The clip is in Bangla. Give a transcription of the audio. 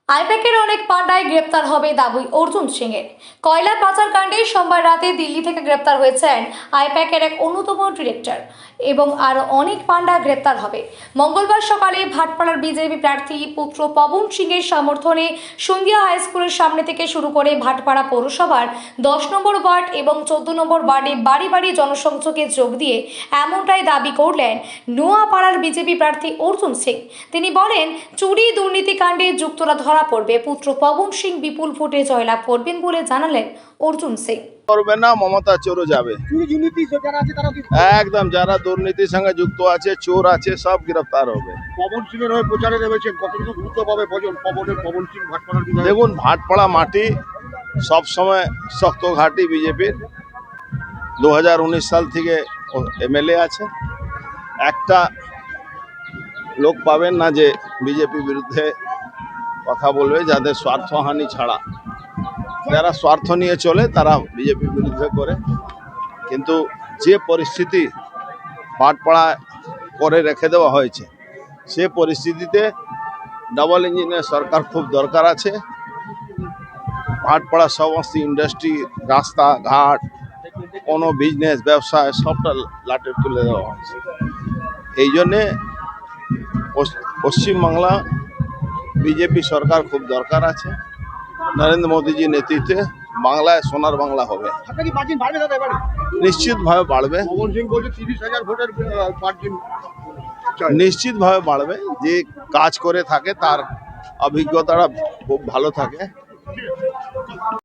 আইপ্যাকের অনেক পাণ্ডায় গ্রেপ্তার হবে দাবি অর্জুন সিংয়ের। কয়লা পাচার কাণ্ডে সোমবার রাতে দিল্লি থেকে গ্রেপ্তার হয়েছেন আইপ্যাকের এক অন্যতম ডিরেক্টর এবং আরও অনেক পাণ্ডা গ্রেপ্তার হবে। মঙ্গলবার সকালে ভাটপাড়ার বিজেপি প্রার্থী পুত্র পবন সিংয়ের সমর্থনে সন্ধ্যা হাই স্কুলের সামনে থেকে শুরু করে ভাটপাড়া পৌরসভার 10 নম্বর ওয়ার্ড এবং 14 নম্বর ওয়ার্ডে বাড়ি বাড়ি জনসংযোগে যোগ দিয়ে এমনটাই দাবি করলেন নোয়াপাড়ার বিজেপি প্রার্থী অর্জুন সিং। তিনি বলেন, চুরি দুর্নীতি কাণ্ডে যুক্তরা ধরা পড়বে, পুত্র পবন সিং বিপুল ভোটে জয়লাভ করবেন বলে জানালেন অর্জুন সিং। করবে না, মমতা চোরও যাবে একদম। যারা দুর্নীতির সঙ্গে যুক্ত আছে, চোর আছে, সব গ্রেফতার হবে। পবন সিং এর হয়ে প্রচারে নেমেছেন, কতটুকু গুরুত্ব পাবে পবন সিং ভাটপাড়ার বিধায়ক? দেখুন, ভাটপাড়া মাটি সবসময় শক্ত ঘাঁটি বিজেপির। 2019 সাল থেকে এমএলএ আছে। একটা লোক পাবেন না যে বিজেপি বিরুদ্ধে কথা বলবে, যাদের স্বার্থহানি ছাড়া। যারা স্বার্থ নিয়ে চলে তারা বিজেপি বিরুদ্ধে করে। কিন্তু যে পরিস্থিতি ভাটপাড়া করে রেখে দেওয়া হয়েছে, সে পরিস্থিতিতে ডাবল ইঞ্জিনের সরকার খুব দরকার আছে। ভাটপাড়া সমস্ত ইন্ডাস্ট্রি, রাস্তাঘাট, কোনো বিজনেস ব্যবসায় সবটা লাটে তুলে দেওয়া হয়েছে। এই জন্যে পশ্চিমবাংলা বিজেপি সরকার খুব দরকার আছে। নরেন্দ্র মোদীজির নেতৃত্বে বাংলায় সোনার বাংলা হবে। নিশ্চিতভাবে বাড়বে। পবন সিং বলছে 30,000 ভোটের মার্জিন। নিশ্চিতভাবে বাড়বে। যে কাজ করে থাকে তার অভিজ্ঞতাটা খুব ভালো থাকে।